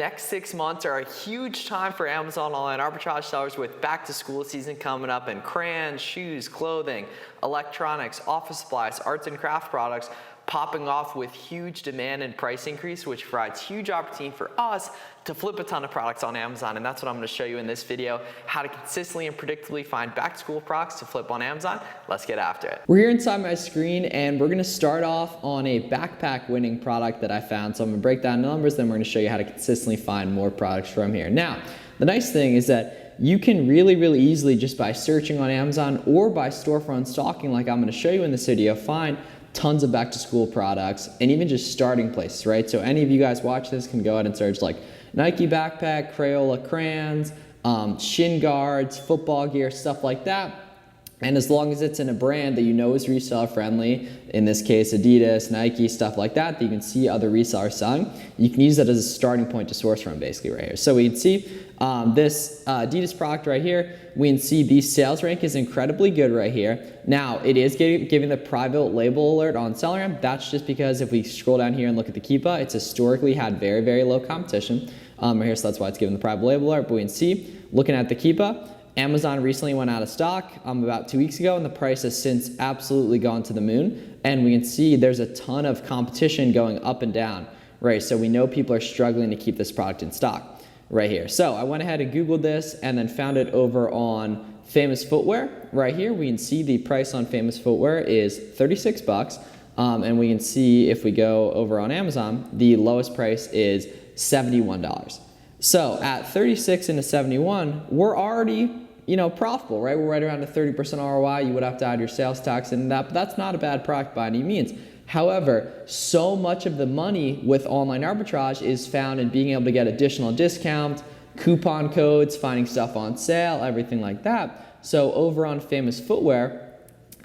Next 6 months are a huge time for Amazon online arbitrage sellers with back to school season coming up, and crayons, shoes, clothing, electronics, office supplies, arts and craft products popping off with huge demand and price increase, which provides huge opportunity for us to flip a ton of products on Amazon. And that's what I'm going to show you in this video, how to consistently and predictably find back to school products to flip on Amazon. Let's get after it. We're here inside my screen and we're going to start off on a backpack winning product that I found. So I'm going to break down the numbers, then we're going to show you how to consistently find more products from here. Now, the nice thing is that you can really easily, just by searching on Amazon or by storefront stalking like I'm going to show you in this video, find tons of back to school products and even just starting places, right? So any of you guys watch this can go ahead and search like Nike backpack, Crayola crayons, shin guards, football gear, stuff like that. And as long as it's in a brand that you know is reseller friendly, in this case Adidas, Nike, stuff like that, that you can see other resellers selling, you can use that as a starting point to source from basically right here. So we can see this Adidas product right here, we can see the sales rank is incredibly good right here. Now it is giving the private label alert on SellerAmp. That's just because if we scroll down here and look at the Keepa, it's historically had very low competition right here, so that's why it's giving the private label alert. But we can see, looking at the Keepa, Amazon recently went out of stock about 2 weeks ago, and the price has since absolutely gone to the moon. And we can see there's a ton of competition going up and down, right? So we know people are struggling to keep this product in stock right here. So I went ahead and Googled this and then found it over on Famous Footwear. Right here, we can see the price on Famous Footwear is 36 bucks. And we can see if we go over on Amazon, the lowest price is $71. So at 36 into 71, we're already, profitable, right? We're right around a 30% ROI. You would have to add your sales tax and that, but that's not a bad product by any means. However, so much of the money with online arbitrage is found in being able to get additional discount, coupon codes, finding stuff on sale, everything like that. So over on Famous Footwear,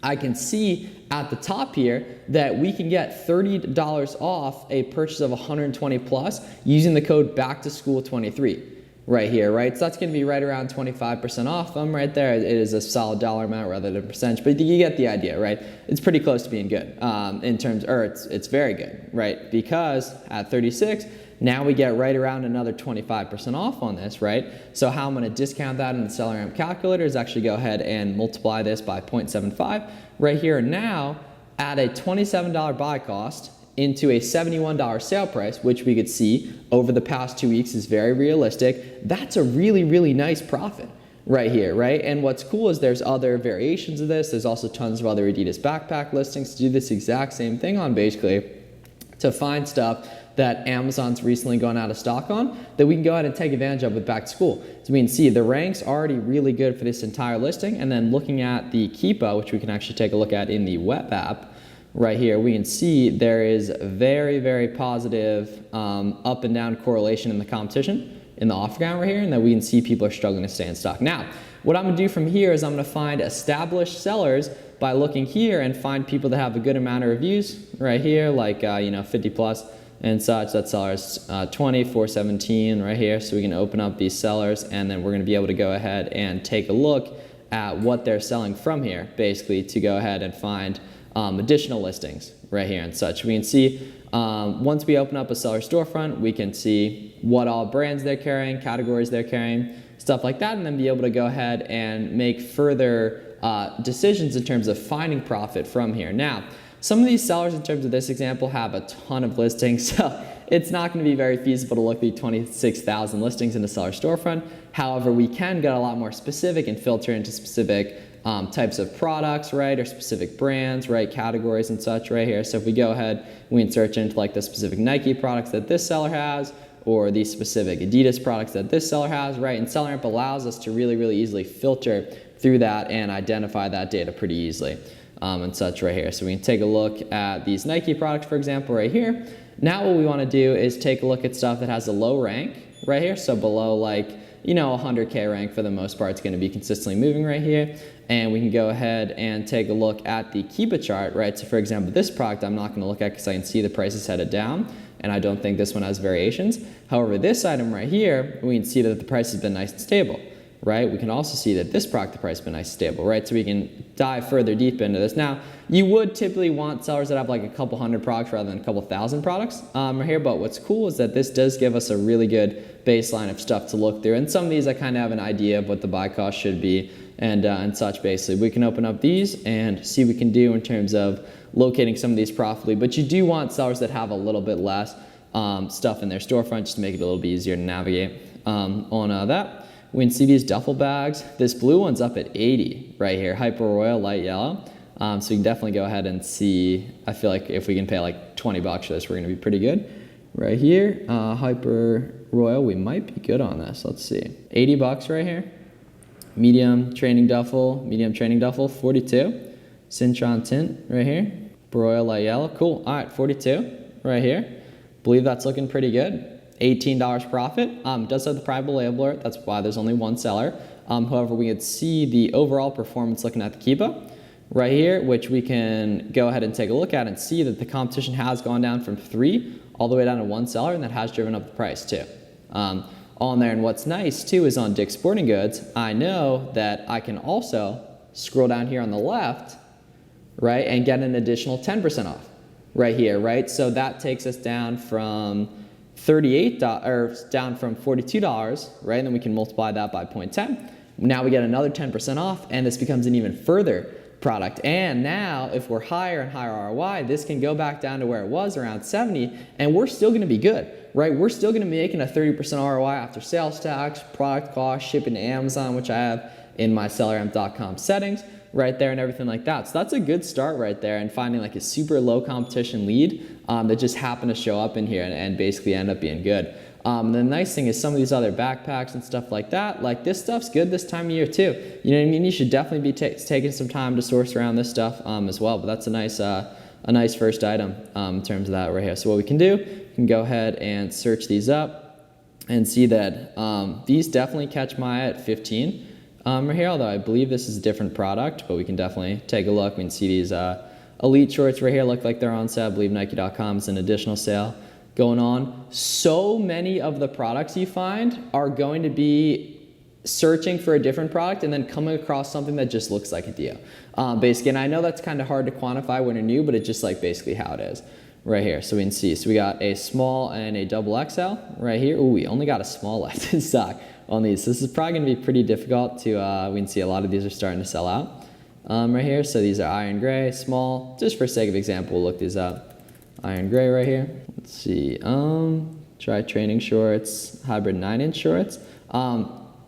I can see at the top here that we can get $30 off a purchase of 120 plus using the code BACKTOSCHOOL23 right here, right? So that's going to be right around 25% off. Right there. It is a solid dollar amount rather than percentage, but you get the idea, right? It's pretty close to being good in terms, or it's very good, right? Because at 36, now we get right around another 25% off on this, right? So how I'm going to discount that in the SellerAmp calculator is actually go ahead and multiply this by 0.75 right here. Now add a $27 buy cost into a $71 sale price, which we could see over the past 2 weeks is very realistic. That's a really nice profit right here, right? And what's cool is there's other variations of this. There's also tons of other Adidas backpack listings to do this exact same thing on, basically to find stuff that Amazon's recently gone out of stock on that we can go ahead and take advantage of with back to school. So we can see the ranks already really good for this entire listing. And then looking at the Keepa, which we can actually take a look at in the web app right here, we can see there is very positive up and down correlation in the competition in the offer count right here, and that we can see people are struggling to stay in stock. Now, what I'm gonna do from here is I'm gonna find established sellers by looking here and find people that have a good amount of reviews right here, like 50 plus and such. That seller's 20, 417 right here. So we can open up these sellers and then we're gonna be able to go ahead and take a look at what they're selling from here, basically to go ahead and find additional listings right here and such. We can see once we open up a seller storefront, we can see what all brands they're carrying, categories they're carrying, stuff like that, and then be able to go ahead and make further decisions in terms of finding profit from here. Now, some of these sellers in terms of this example have a ton of listings, so it's not going to be very feasible to look at 26,000 listings in the seller storefront. However, we can get a lot more specific and filter into specific types of products, right, or specific brands, right, categories and such right here. So if we go ahead, we can search into like the specific Nike products that this seller has, or the specific Adidas products that this seller has, right? And SellerAmp allows us to really easily filter through that and identify that data pretty easily and such right here. So we can take a look at these Nike products, for example, right here. Now what we want to do is take a look at stuff that has a low rank right here. So below like, 100K rank for the most part, it's going to be consistently moving right here. And we can go ahead and take a look at the Keepa chart, right? So for example, this product I'm not going to look at because I can see the price is headed down, and I don't think this one has variations. However, this item right here, we can see that the price has been nice and stable right, we can also see that this product, the price has been nice stable, right? So we can dive further deep into this. Now, you would typically want sellers that have like a couple hundred products rather than a couple thousand products right here, but what's cool is that this does give us a really good baseline of stuff to look through. And some of these I kind of have an idea of what the buy cost should be and such basically. We can open up these and see what we can do in terms of locating some of these profitably, but you do want sellers that have a little bit less stuff in their storefront just to make it a little bit easier to navigate on that. We can see these duffel bags. This blue one's up at 80 right here, Hyper Royal light yellow. So you can definitely go ahead and see, I feel like if we can pay like 20 bucks for this, we're gonna be pretty good. Right here, Hyper Royal, we might be good on this. Let's see, 80 bucks right here. Medium training duffel, 42. Cintron tint right here. Royal light yellow, cool. All right, 42 right here. Believe that's looking pretty good. $18 profit. Does have the private label alert. That's why there's only one seller. However, we could see the overall performance looking at the Kiba right here, which we can go ahead and take a look at and see that the competition has gone down from 3 all the way down to 1 seller, and that has driven up the price too. On there, and what's nice too is on Dick's Sporting Goods, I know that I can also scroll down here on the left, right, and get an additional 10% off right here, right? So that takes us down from $38 or down from $42, right? And then we can multiply that by 0.10. Now we get another 10% off, and this becomes an even further product. And now if we're higher and higher ROI, this can go back down to where it was around 70, and we're still going to be good, right? We're still going to be making a 30% ROI after sales tax, product cost, shipping to Amazon, which I have in my SellerAmp.com settings right there and everything like that. So that's a good start right there, and finding like a super low competition lead that just happened to show up in here and basically end up being good. The nice thing is some of these other backpacks and stuff like that, like this stuff's good this time of year too. You know what I mean? You should definitely be taking some time to source around this stuff as well, but that's a nice first item in terms of that right here. So what we can do, we can go ahead and search these up and see that these definitely catch my eye at 15. Right here, although I believe this is a different product, but we can definitely take a look. We can see these elite shorts right here look like they're on sale. I believe Nike.com is an additional sale going on. So many of the products you find are going to be searching for a different product and then coming across something that just looks like a deal. Basically, and I know that's kind of hard to quantify when you're new, but it's just like basically how it is right here. So we can see, so we got a small and a double XL right here. Ooh, we only got a small left in stock on these. So this is probably gonna be pretty difficult to, we can see a lot of these are starting to sell out right here. So these are iron gray, small, just for sake of example, we'll look these up. Iron gray right here. Let's see, try training shorts, hybrid 9-inch shorts.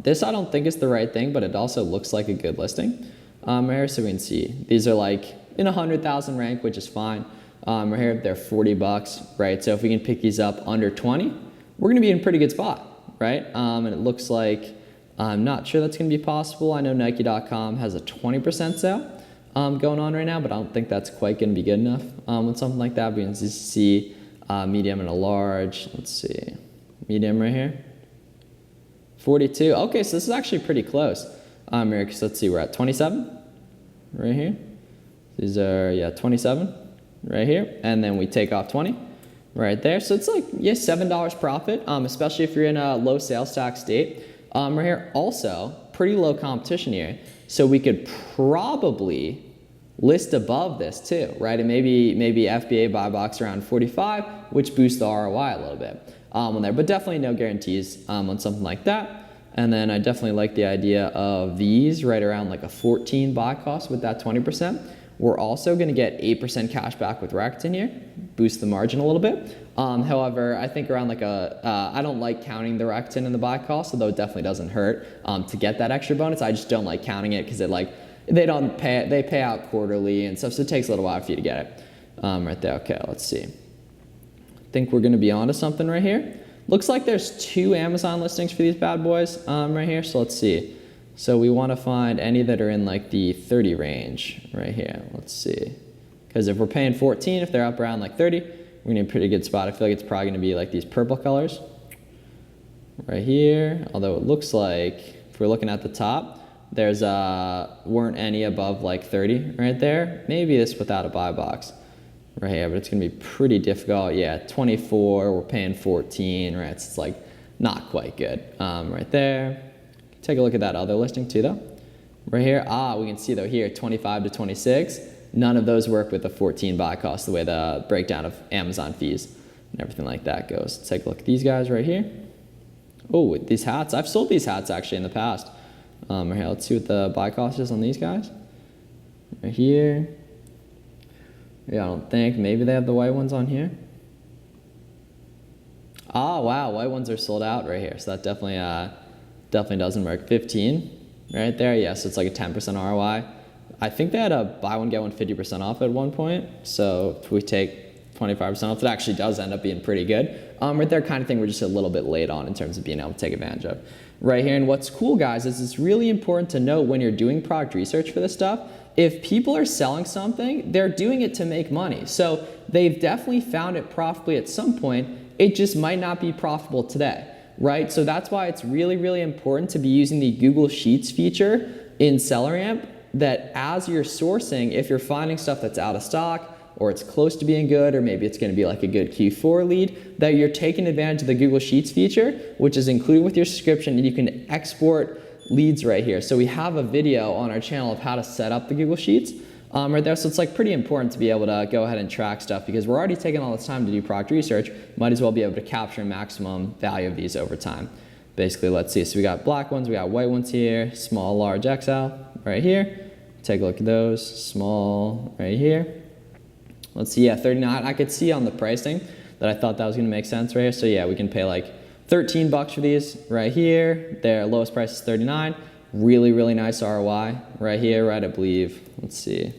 This I don't think is the right thing, but it also looks like a good listing right here. So we can see, these are like in 100,000 rank, which is fine. Right here, they're 40 bucks, right? So if we can pick these up under 20, we're gonna be in a pretty good spot. Right? And it looks like, I'm not sure that's going to be possible. I know Nike.com has a 20% sale going on right now, but I don't think that's quite going to be good enough with something like that. We can see medium and a large. Let's see, medium right here, 42. Okay, so this is actually pretty close. Here, so let's see, we're at 27 right here. These are, yeah, 27 right here, and then we take off 20. Right there, so it's like, yeah, $7 profit, especially if you're in a low sales tax state. Right here, also, pretty low competition here. So we could probably list above this too, right? And maybe FBA buy box around 45, which boosts the ROI a little bit on there, but definitely no guarantees on something like that. And then I definitely like the idea of these right around like a 14 buy cost with that 20%. We're also going to get 8% cash back with Rakuten here, boost the margin a little bit. However, I think around like I don't like counting the Rakuten in the buy cost, although it definitely doesn't hurt to get that extra bonus. I just don't like counting it because they pay out quarterly and stuff, so it takes a little while for you to get it. Right there, okay, let's see. I think we're going to be onto something right here. Looks like there's 2 Amazon listings for these bad boys right here, so let's see. So we want to find any that are in like the 30 range right here. Let's see. Because if we're paying 14, if they're up around like 30, we're in a pretty good spot. I feel like it's probably going to be like these purple colors right here. Although it looks like, if we're looking at the top, there's weren't any above like 30 right there. Maybe this without a buy box right here, but it's going to be pretty difficult. Yeah, 24, we're paying 14, right? So it's like not quite good right there. Take a look at that other listing too though. Right here, we can see though here, 25 to 26. None of those work with the 14 buy cost, the way the breakdown of Amazon fees and everything like that goes. Take a look at these guys right here. Oh, these hats. I've sold these hats actually in the past. Right here, let's see what the buy cost is on these guys. Right here. Yeah, I don't think. Maybe they have the white ones on here. Wow, white ones are sold out right here. So that definitely doesn't work. 15 right there. Yeah, so it's like a 10% ROI. I think they had a buy one, get one 50% off at one point. So if we take 25% off, it actually does end up being pretty good. Right there, kind of thing we're just a little bit late on in terms of being able to take advantage of. Right here, and what's cool, guys, is it's really important to know when you're doing product research for this stuff, if people are selling something, they're doing it to make money. So they've definitely found it profitably at some point. It just might not be profitable today, right? So that's why it's really, really important to be using the Google Sheets feature in SellerAmp, that as you're sourcing, if you're finding stuff that's out of stock, or it's close to being good, or maybe it's gonna be like a good Q4 lead, that you're taking advantage of the Google Sheets feature, which is included with your subscription, and you can export leads right here. So we have a video on our channel of how to set up the Google Sheets right there. So it's like pretty important to be able to go ahead and track stuff, because we're already taking all this time to do product research. Might as well be able to capture maximum value of these over time. Basically, let's see. So we got black ones, we got white ones here, small, large, XL right here. Take a look at those, small right here. Let's see, yeah, 39. I could see on the pricing that I thought that was gonna make sense right here. So yeah, we can pay like 13 bucks for these right here. Their lowest price is 39. Really, really nice ROI right here, right? I believe, let's see.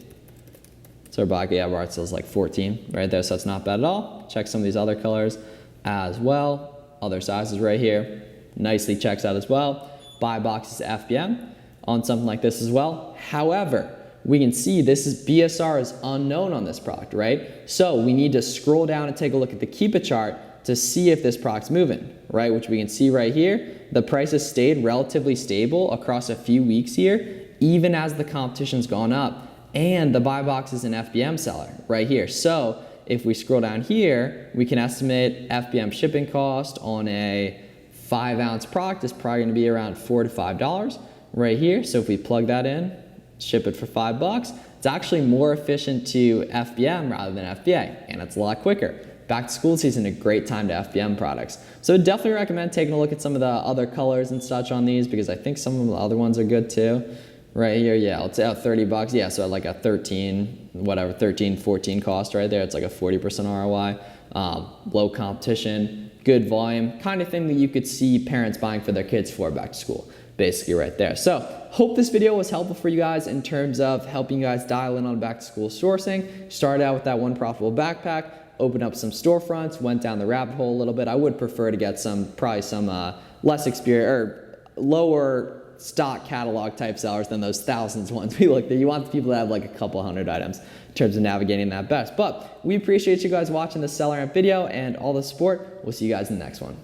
So our buy, yeah, our still is like 14 right there, so that's not bad at all. Check some of these other colors as well. Other sizes right here, nicely checks out as well. Buy box is FBM on something like this as well. However, we can see this is BSR is unknown on this product, right? So we need to scroll down and take a look at the Keep It chart to see if this product's moving, right? Which we can see right here. The price has stayed relatively stable across a few weeks here, even as the competition's gone up, and the buy box is an FBM seller right here. So if we scroll down here, we can estimate FBM shipping cost on a 5-ounce product is probably gonna be around $4 to $5 right here. So if we plug that in, ship it for $5, it's actually more efficient to FBM rather than FBA, and it's a lot quicker. Back to school season, a great time to FBM products. So definitely recommend taking a look at some of the other colors and such on these, because I think some of the other ones are good too. Right here, yeah, let's say 30 bucks. Yeah, so like a 13, 14 cost right there. It's like a 40% ROI. Low competition, good volume, kind of thing that you could see parents buying for their kids for back to school. Basically right there. So hope this video was helpful for you guys in terms of helping you guys dial in on back to school sourcing. Started out with that one profitable backpack, opened up some storefronts, went down the rabbit hole a little bit. I would prefer to get probably some less experienced or lower stock catalog type sellers than those thousands ones we looked at. You want the people that have like a couple hundred items in terms of navigating that best. But we appreciate you guys watching the SellerAmp video and all the support. We'll see you guys in the next one.